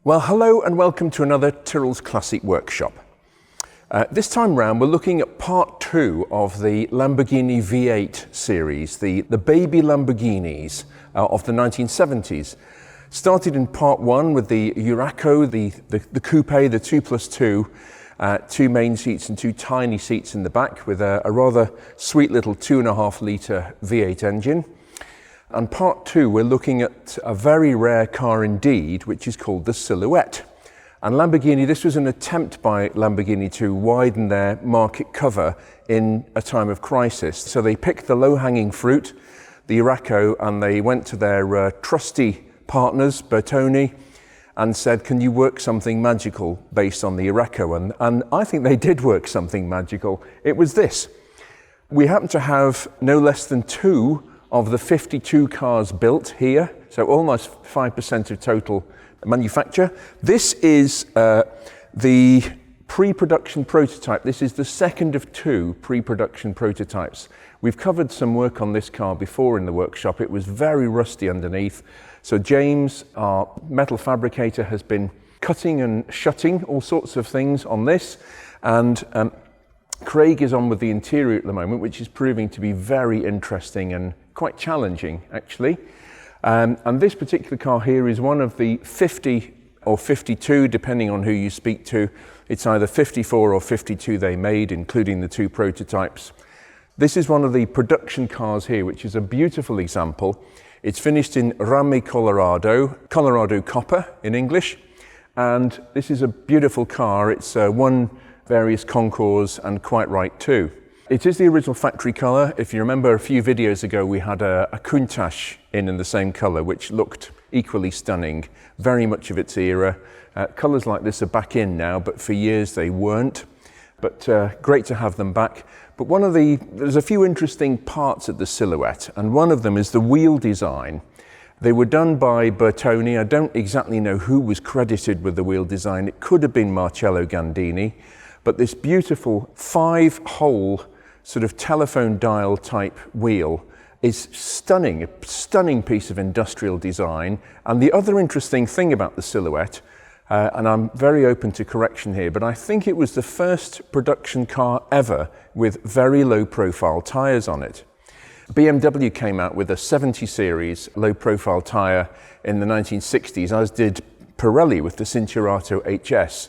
Well, hello and welcome to another Tyrrell's Classic Workshop. This time round we're looking at part 2 of the Lamborghini V8 series, the baby Lamborghinis of the 1970s. Started in part 1 with the Urraco, the coupe, the 2+2, 2 main seats and 2 tiny seats in the back with a rather sweet little 2.5 litre V8 engine. And part 2, we're looking at a very rare car indeed, which is called the Silhouette. And Lamborghini, this was an attempt by Lamborghini to widen their market cover in a time of crisis. So they picked the low-hanging fruit, the Urraco, and they went to their trusty partners, Bertone, and said, can you work something magical based on the Urraco? And I think they did work something magical. It was this. We happen to have no less than 2 of the 52 cars built here, so almost 5% of total manufacture. This is the pre-production prototype. This is the second of 2 pre-production prototypes. We've covered some work on this car before in the workshop. It was very rusty underneath. So James, our metal fabricator, has been cutting and shutting all sorts of things on this. And Craig is on with the interior at the moment, which is proving to be very interesting and quite challenging, actually. And this particular car here is one of the 50 or 52, depending on who you speak to. It's either 54 or 52 they made, including the 2 prototypes. This is one of the production cars here, which is a beautiful example. It's finished in Rame Colorado, Colorado copper in English. And this is a beautiful car. It's won various concours and quite right too. It is the original factory colour. If you remember a few videos ago, we had a Countach in the same colour, which looked equally stunning, very much of its era. Colours like this are back in now, but for years they weren't. But great to have them back. But there's a few interesting parts of the Silhouette, and one of them is the wheel design. They were done by Bertone. I don't exactly know who was credited with the wheel design. It could have been Marcello Gandini. But this beautiful 5-hole sort of telephone dial type wheel is stunning, a stunning piece of industrial design. And the other interesting thing about the Silhouette, and I'm very open to correction here, but I think it was the first production car ever with very low profile tyres on it. BMW came out with a 70 series low profile tyre in the 1960s, as did Pirelli with the Cinturato HS.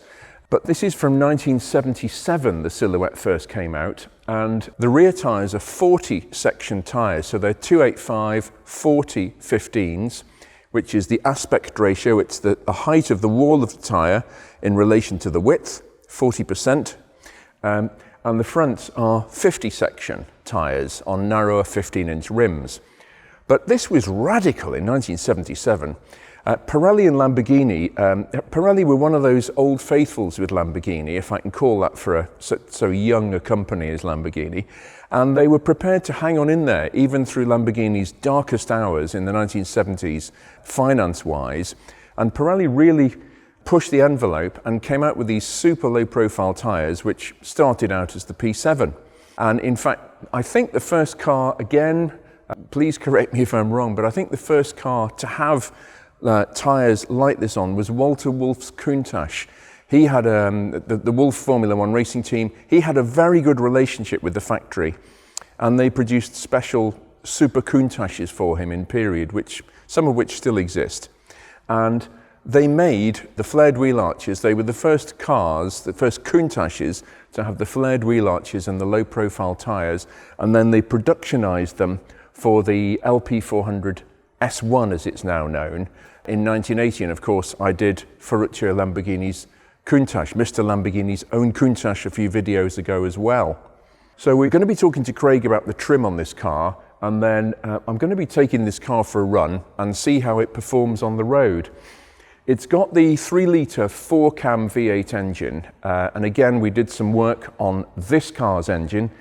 But this is from 1977, the Silhouette first came out, and the rear tyres are 40 section tyres, so they're 285 40 15s, which is the aspect ratio. It's the height of the wall of the tyre in relation to the width, 40%, and the fronts are 50 section tyres on narrower 15-inch rims. But this was radical in 1977. Pirelli and Lamborghini, Pirelli were one of those old faithfuls with Lamborghini, if I can call that for so young a company as Lamborghini, and they were prepared to hang on in there even through Lamborghini's darkest hours in the 1970s, finance-wise, and Pirelli really pushed the envelope and came out with these super low-profile tyres, which started out as the P7. And in fact, I think the first car, again, please correct me if I'm wrong, but I think the first car to have tyres like this on was Walter Wolf's Countach. He had the Wolf Formula One racing team. He had a very good relationship with the factory, and they produced special super Countaches for him in period, some of which still exist. And they made the flared wheel arches. They were the first cars, the first Countaches to have the flared wheel arches and the low profile tyres, and then they productionized them for the LP400 S1, as it's now known, in 1980. And of course, I did Ferruccio Lamborghini's Countach, Mr. Lamborghini's own Countach, a few videos ago as well. So we're going to be talking to Craig about the trim on this car, and then I'm going to be taking this car for a run and see how it performs on the road. It's got the 3-litre 4-cam V8 engine, and again, we did some work on this car's engine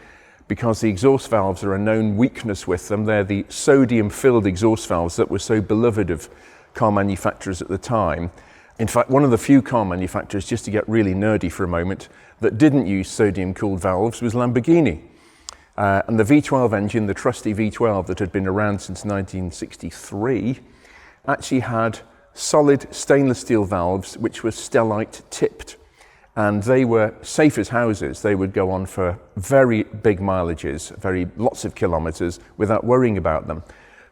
because the exhaust valves are a known weakness with them. They're the sodium-filled exhaust valves that were so beloved of car manufacturers at the time. In fact, one of the few car manufacturers, just to get really nerdy for a moment, that didn't use sodium-cooled valves was Lamborghini. And the V12 engine, the trusty V12 that had been around since 1963, actually had solid stainless steel valves which were stellite tipped, and they were safe as houses. They would go on for very big mileages, lots of kilometers without worrying about them.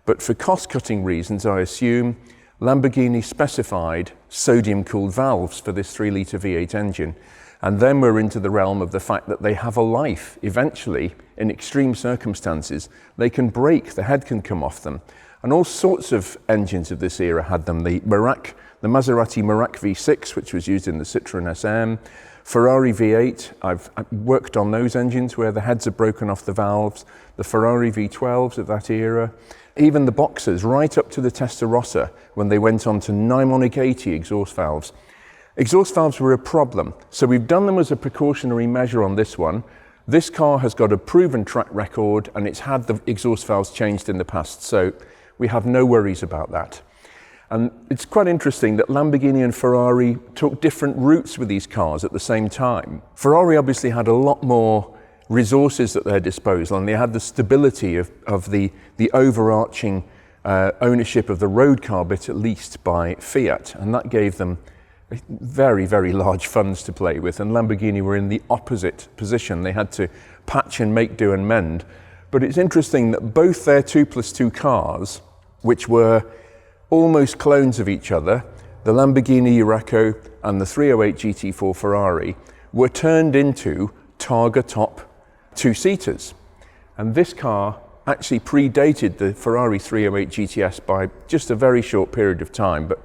But for cost-cutting reasons, I assume, Lamborghini specified sodium-cooled valves for this 3-litre V8 engine. And then we're into the realm of the fact that they have a life. Eventually, in extreme circumstances, they can break, the head can come off them. And all sorts of engines of this era had them. The Maserati Merak V6, which was used in the Citroën SM, Ferrari V8, I've worked on those engines where the heads are broken off the valves, the Ferrari V12s of that era, even the Boxers, right up to the Testarossa, when they went on to Nimonic 80 exhaust valves. Exhaust valves were a problem, so we've done them as a precautionary measure on this one. This car has got a proven track record and it's had the exhaust valves changed in the past, so we have no worries about that. And it's quite interesting that Lamborghini and Ferrari took different routes with these cars at the same time. Ferrari obviously had a lot more resources at their disposal, and they had the stability of the overarching ownership of the road car bit, at least by Fiat, and that gave them very, very large funds to play with. And Lamborghini were in the opposite position. They had to patch and make do and mend. But it's interesting that both their 2+2 cars, which were almost clones of each other, the Lamborghini Urraco and the 308 GT4 Ferrari, were turned into Targa top two-seaters. And this car actually predated the Ferrari 308 GTS by just a very short period of time. But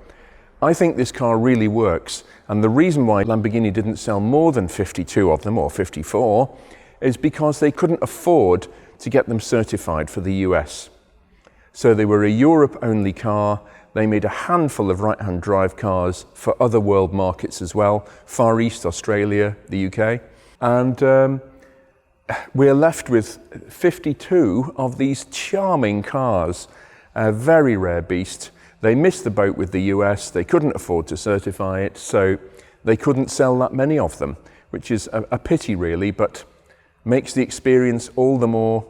I think this car really works. And the reason why Lamborghini didn't sell more than 52 of them, or 54, is because they couldn't afford to get them certified for the US. So they were a Europe-only car. They made a handful of right-hand drive cars for other world markets as well, Far East, Australia, the UK. And we're left with 52 of these charming cars, a very rare beast. They missed the boat with the US, they couldn't afford to certify it, so they couldn't sell that many of them, which is a pity really, but makes the experience all the more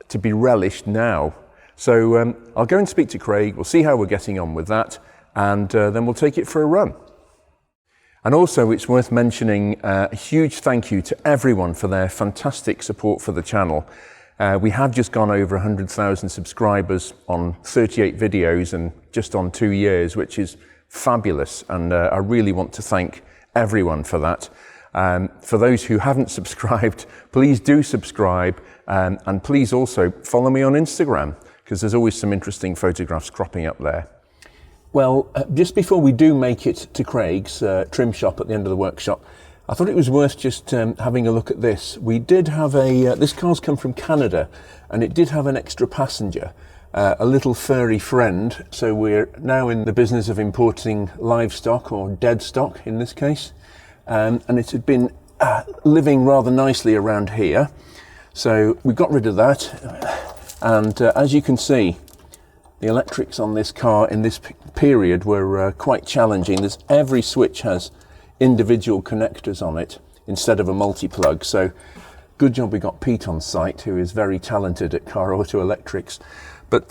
to be relished now. So I'll go and speak to Craig, we'll see how we're getting on with that, and then we'll take it for a run. And also it's worth mentioning a huge thank you to everyone for their fantastic support for the channel. We have just gone over 100,000 subscribers on 38 videos and just on 2 years, which is fabulous. And I really want to thank everyone for that. For those who haven't subscribed, please do subscribe, and please also follow me on Instagram, because there's always some interesting photographs cropping up there. Well, just before we do make it to Craig's trim shop at the end of the workshop, I thought it was worth just having a look at this. We did have this car's come from Canada, and it did have an extra passenger, a little furry friend. So we're now in the business of importing livestock, or dead stock in this case. And it had been living rather nicely around here. So we got rid of that. And as you can see, the electrics on this car in this period were quite challenging. Every switch has individual connectors on it instead of a multi-plug. So good job we got Pete on site, who is very talented at car auto electrics. But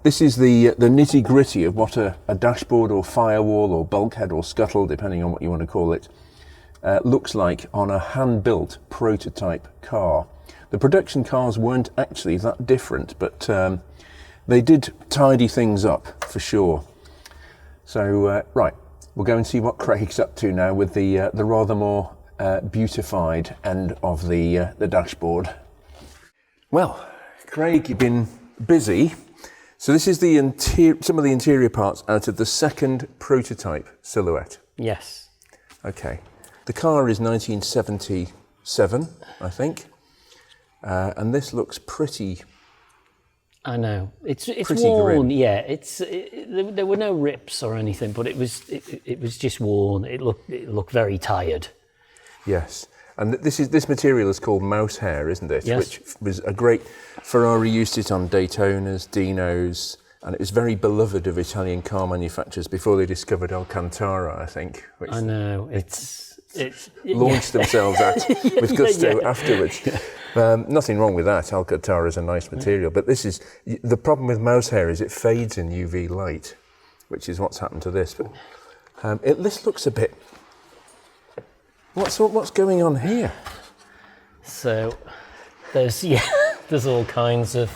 this is the nitty-gritty of what a dashboard or firewall or bulkhead or scuttle, depending on what you want to call it, looks like on a hand-built prototype car. The production cars weren't actually that different, but they did tidy things up for sure. So right, we'll go and see what Craig's up to now with the rather more beautified end of the dashboard. Well, Craig, you've been busy. So this is some of the interior parts out of the second prototype Silhouette. Yes. Okay. The car is 1977, I think, and this looks pretty. I know it's pretty worn. grim. Yeah, there were no rips or anything, but it was just worn. It looked very tired. Yes, and this material is called mouse hair, isn't it? Yes. Which was a great. Ferrari used it on Daytonas, Dinos, and it was very beloved of Italian car manufacturers before they discovered Alcantara, I think. Which I know launched themselves at with gusto afterwards. Nothing wrong with that. Alcantara is a nice material, but the problem with mouse hair is it fades in UV light. which is what's happened to this. But this looks a bit. What's going on here? So there's all kinds of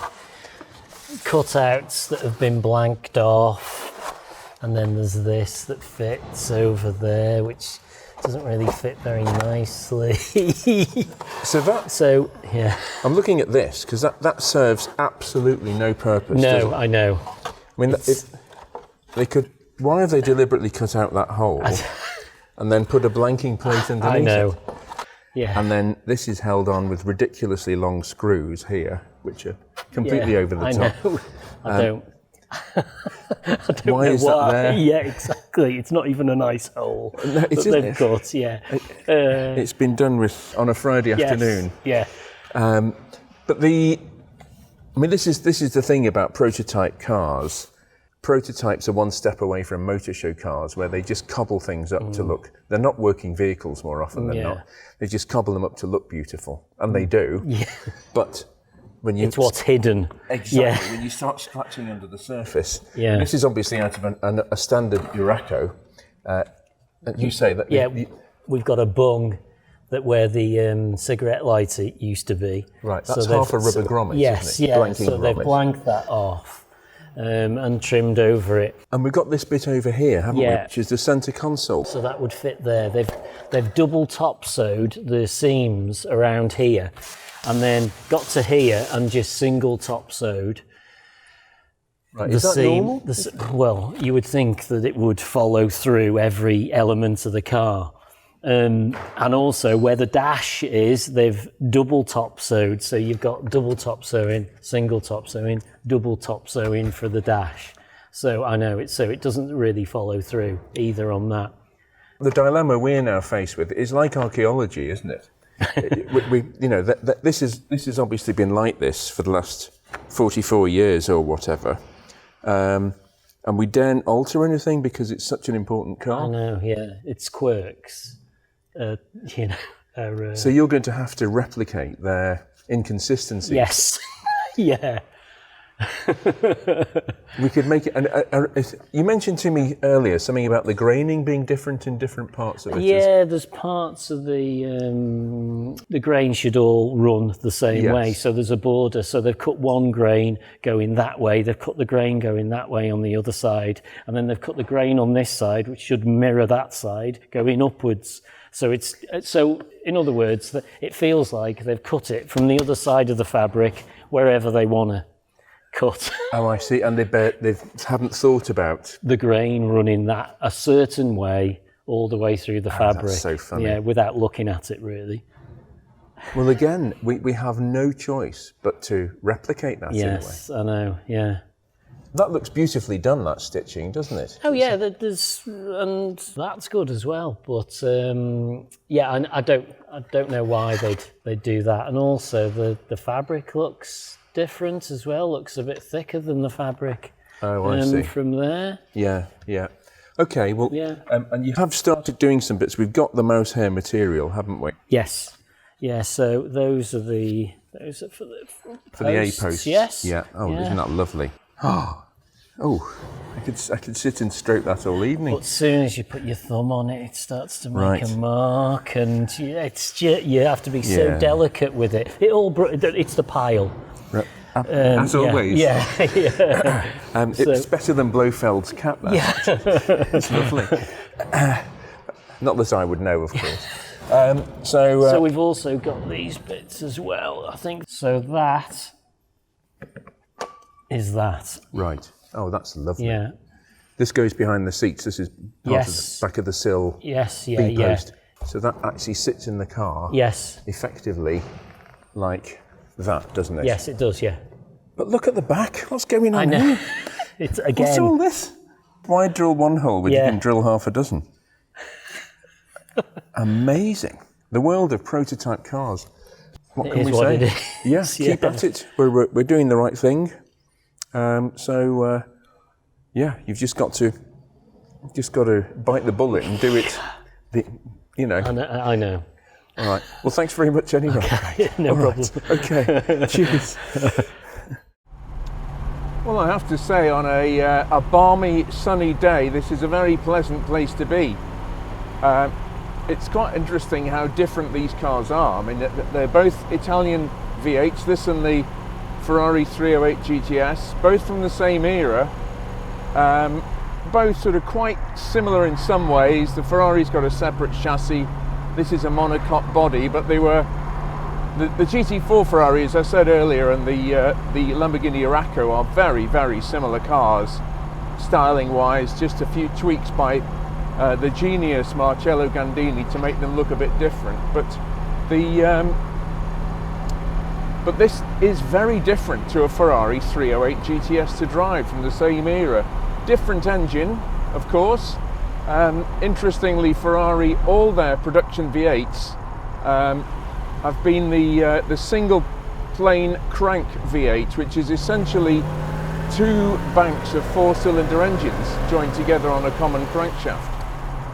cutouts that have been blanked off, and then there's this that fits over there, which doesn't really fit very nicely. So yeah. I'm looking at this because that serves absolutely no purpose. No, I know. I mean, they could. Why have they deliberately cut out that hole and then put a blanking plate underneath I know. it? Yeah. And then this is held on with ridiculously long screws here, which are completely over the top. Know. I don't why know is why. that there? Yeah, exactly. It's not even a nice hole No, that they've cut. Yeah. It's been done on a Friday afternoon. Yeah. But this is the thing about prototype cars. Prototypes are one step away from motor show cars, where they just cobble things up to look. They're not working vehicles more often than not. They just cobble them up to look beautiful, and they do. Yeah. But when you it's what's hidden. Exactly. Yeah. When you start scratching under the surface. Yeah. This is obviously out of a standard Urraco. And you say that. Yeah. We've got a bung where the cigarette lighter used to be. Right. That's half a rubber grommet. Yes. Isn't it? Yeah. Blanking So they've grommet. blanked that off. And trimmed over it. And we've got this bit over here, haven't we? Which is the centre console. So that would fit there. They've double top sewed the seams around here, and then got to here and just single top sewed. Right. Is that normal? Well, you would think that it would follow through every element of the car. And also where the dash is, they've double top sewed. So you've got double top sewing, single top sewing, double top sewing for the dash. So I know it doesn't really follow through either on that. The dilemma we're now faced with is like archaeology, isn't it? This has obviously been like this for the last 44 years or whatever. And we daren't alter anything because it's such an important car. I know, yeah. It's quirks. So you're going to have to replicate their inconsistencies. Yes. Yeah. We could make it. You mentioned to me earlier something about the graining being different in different parts of it. Yeah, there's parts of the grain should all run the same way. So there's a border. So they've cut one grain going that way. They've cut the grain going that way on the other side, and then they've cut the grain on this side, which should mirror that side, going upwards. So in other words, it feels like they've cut it from the other side of the fabric wherever they want to cut. Oh, I see. And they haven't thought about the grain running that a certain way all the way through the fabric. That's so funny. Yeah, without looking at it really. Well, again, we have no choice but to replicate that in a way. Yes, I know. Yeah. That looks beautifully done, that stitching, doesn't it? Oh yeah, and that's good as well. But and I don't know why they'd do that. And also the fabric looks different as well. Looks a bit thicker than the fabric. Oh, I see. From there. Yeah. Okay. Well. Yeah. And you have started doing some bits. We've got the mouse hair material, haven't we? Yes. Yeah. So those are for the for the A posts. Yes. Yeah. Oh, isn't that lovely? Oh, I could sit and stroke that all evening. But as soon as you put your thumb on it, it starts to make a mark, and you have to be so delicate with it. It's the pile. As always. Yeah. It's better than Blofeld's cap. That. Yeah. It's lovely. Not that I would know, of course. So we've also got these bits as well, I think. So that is that. Right. Oh, that's lovely. Yeah. This goes behind the seats. This is part of the back of the sill. Yes, B-post. So that actually sits in the car. Yes. Effectively like that, doesn't it? Yes, it does, yeah. But look at the back. What's going on I know. here? It's again. What's all this? Why drill one hole when you can drill half a dozen? Amazing. The world of prototype cars. What can we say? It is. Yes, keep at it. We're doing the right thing. You've just got to bite the bullet and do it. I know. All right. Well, thanks very much anyway. Okay, no problem. Okay. Cheers. Well, I have to say, on a balmy, sunny day, this is a very pleasant place to be. It's quite interesting how different these cars are. I mean, they're both Italian V8s, this and the Ferrari 308 GTS, both from the same era. Both sort of quite similar in some ways. The Ferrari's got a separate chassis. This is a monocoque body, but they were the GT4 Ferrari, as I said earlier, and the Lamborghini Urraco are very, very similar cars, styling-wise. Just a few tweaks by the genius Marcello Gandini to make them look a bit different. But this is very different to a Ferrari 308 GTS to drive from the same era. Different engine, of course. Interestingly, Ferrari, all their production V8s have been the single plane crank V8, which is essentially two banks of four-cylinder engines joined together on a common crankshaft.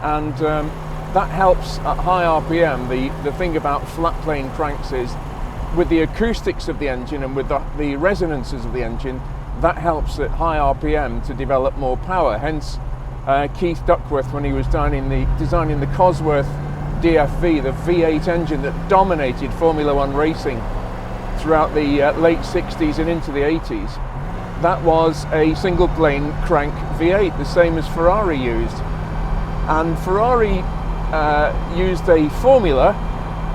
And that helps at high RPM. The thing about flat plane cranks is, with the acoustics of the engine and with the resonances of the engine, that helps at high RPM to develop more power. Hence, Keith Duckworth, when he was designing the Cosworth DFV, the V8 engine that dominated Formula One racing throughout the late 60s and into the 80s, that was a single plane crank V8, the same as Ferrari used. And Ferrari used a formula,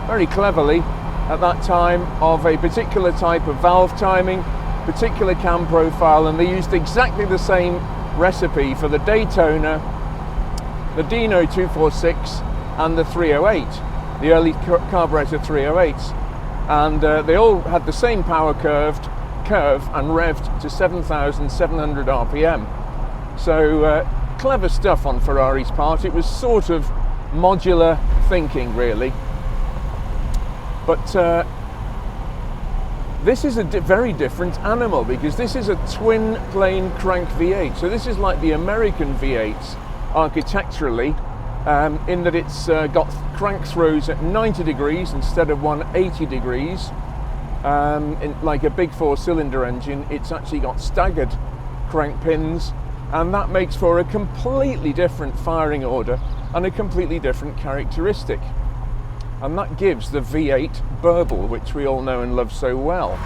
very cleverly, at that time, of a particular type of valve timing, particular cam profile, and they used exactly the same recipe for the Daytona, the Dino 246, and the 308, the early carburetor 308s. And they all had the same power curve and revved to 7,700 RPM. So clever stuff on Ferrari's part. It was sort of modular thinking, really. But this is a very different animal, because this is a twin plane crank V8. So this is like the American V8s architecturally, in that it's got crank throws at 90 degrees instead of 180 degrees. Like a big four-cylinder engine, it's actually got staggered crank pins, and that makes for a completely different firing order and a completely different characteristic. And that gives the V8 burble, which we all know and love so well.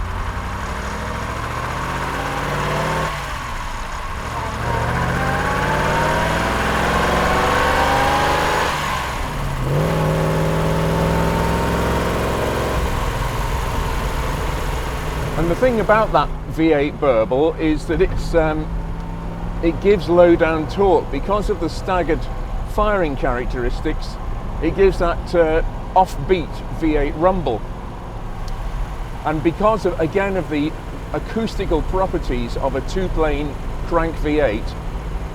And the thing about that V8 burble is that it gives low down torque. Because of the staggered firing characteristics, it gives that offbeat V8 rumble. And because of, again, of the acoustical properties of a two-plane crank V8,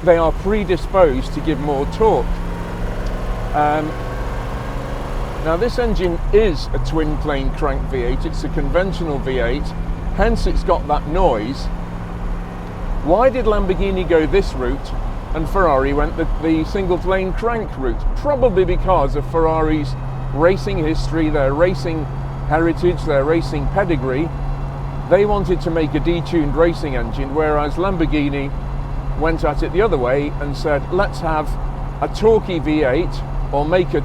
they are predisposed to give more torque. Now this engine is a twin plane crank V8, it's a conventional V8, hence it's got that noise. Why did Lamborghini go this route and Ferrari went the single plane crank route? Probably because of Ferrari's racing history, their racing heritage, their racing pedigree. They wanted to make a detuned racing engine, whereas Lamborghini went at it the other way and said, let's have a torquey V8, or make a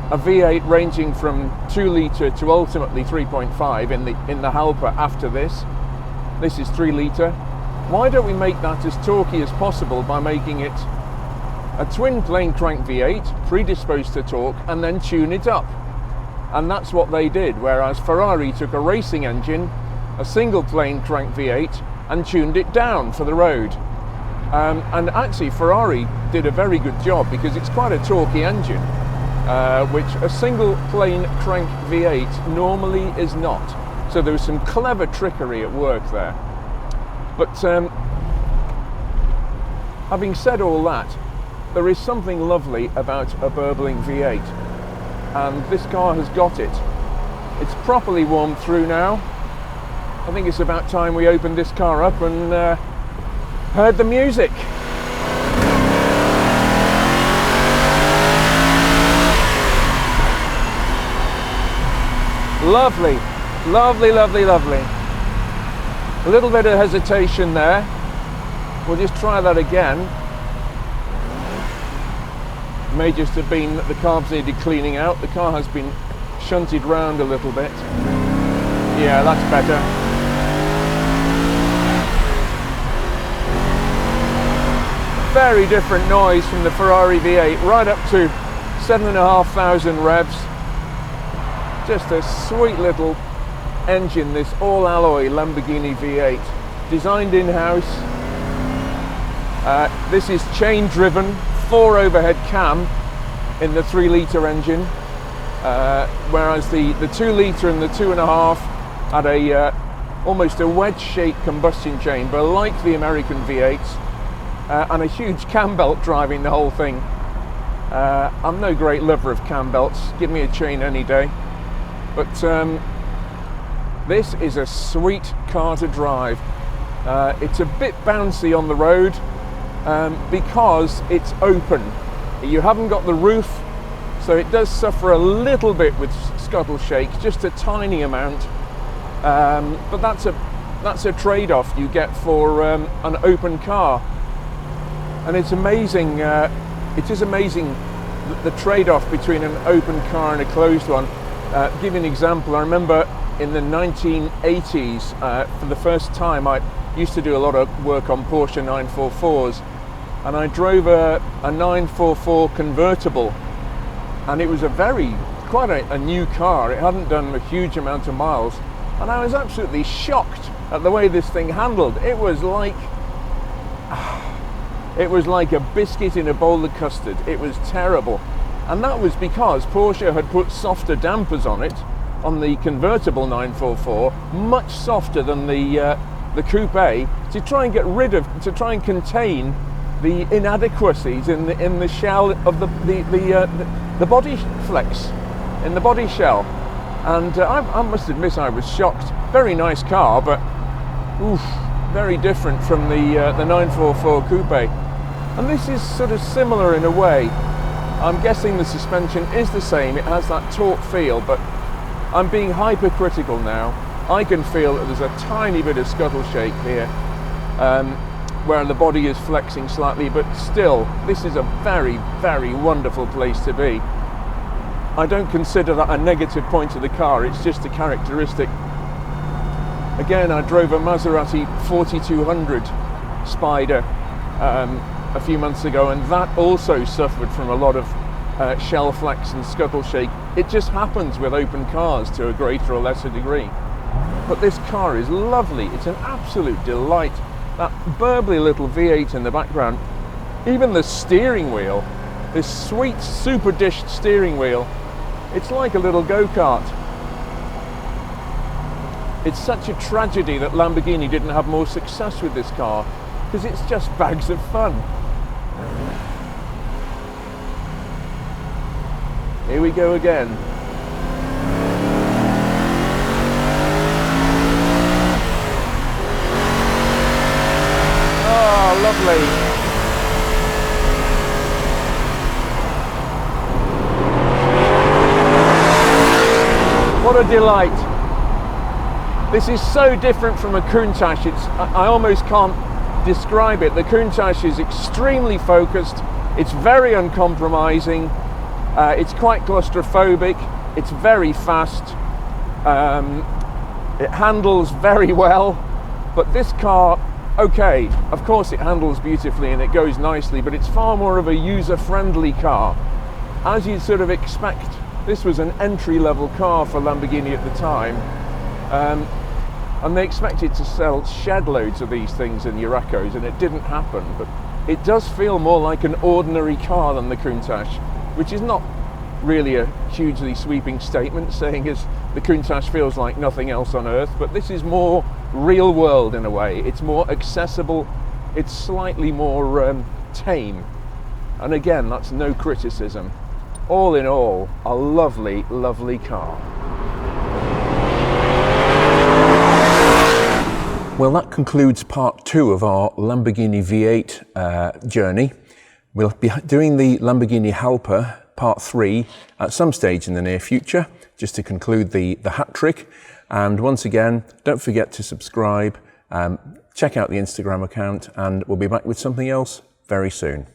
V8 ranging from 2 litre to ultimately 3.5 in the Halpa after this. This is 3 litre. Why don't we make that as torquey as possible by making it a twin plane crank V8, predisposed to torque, and then tune it up? And that's what they did, whereas Ferrari took a racing engine, a single plane crank V8, and tuned it down for the road. And actually Ferrari did a very good job, because it's quite a torquey engine, which a single plane crank V8 normally is not. So there was some clever trickery at work there. But having said all that, there is something lovely about a burbling V8, and this car has got it. It's properly warmed through now. I think it's about time we opened this car up and heard the music. Lovely, lovely, lovely, lovely. A little bit of hesitation there, We'll just try that again. May just have been that the carbs needed cleaning out. The car has been shunted round a little bit. Yeah, that's better. Very different noise from the Ferrari V8, right up to 7,500 revs. Just a sweet little engine, this all-alloy Lamborghini V8, designed in-house. This is chain-driven, 4 overhead cam in the 3-litre engine, whereas the 2-litre and the 2.5 had a almost a wedge-shaped combustion chamber, like the American V8s, and a huge cam belt driving the whole thing. I'm no great lover of cam belts. Give me a chain any day. But this is a sweet car to drive. It's a bit bouncy on the road because it's open. You haven't got the roof, so it does suffer a little bit with scuttle shake, just a tiny amount. But that's a trade-off you get for an open car. And it's amazing. It is amazing the trade-off between an open car and a closed one. Give you an example. I remember in the 1980s, for the first time, I used to do a lot of work on Porsche 944s, and I drove a 944 convertible, and it was quite a new car. It hadn't done a huge amount of miles, and I was absolutely shocked at the way this thing handled. It was like a biscuit in a bowl of custard. It was terrible. And that was because Porsche had put softer dampers on it, on the convertible 944, much softer than the coupe, to try and contain the inadequacies in the shell of the body flex, in the body shell. And I must admit I was shocked. Very nice car, but oof, very different from the 944 coupe. And this is sort of similar in a way. I'm guessing the suspension is the same, it has that torque feel, but I'm being hypercritical now. I can feel that there's a tiny bit of scuttle shake here, where the body is flexing slightly, but still, this is a very, very wonderful place to be. I don't consider that a negative point of the car, it's just a characteristic. Again, I drove a Maserati 4200 Spider a few months ago, and that also suffered from a lot of shell flex and scuttle shake. It just happens with open cars to a greater or lesser degree. But this car is lovely. It's an absolute delight. That burbly little V8 in the background, even the steering wheel, this sweet super dished steering wheel, it's like a little go-kart. It's such a tragedy that Lamborghini didn't have more success with this car, because it's just bags of fun. Here we go again. Oh, lovely. What a delight. This is so different from a Countach. I almost can't describe it. The Countach is extremely focused. It's very uncompromising. It's quite claustrophobic. It's very fast. It handles very well. But this car, okay, of course it handles beautifully and it goes nicely, but it's far more of a user-friendly car. As you'd sort of expect, this was an entry-level car for Lamborghini at the time. And they expected to sell shed loads of these things in Urracos, and it didn't happen. But it does feel more like an ordinary car than the Countach, which is not really a hugely sweeping statement, saying as the Countach feels like nothing else on earth, but this is more real world in a way. It's more accessible, it's slightly more tame. And again, that's no criticism. All in all, a lovely, lovely car. Well, that concludes part 2 of our Lamborghini V8 journey. We'll be doing the Lamborghini Helper part 3 at some stage in the near future, just to conclude the hat trick. And once again, don't forget to subscribe Check out the Instagram account, and we'll be back with something else very soon.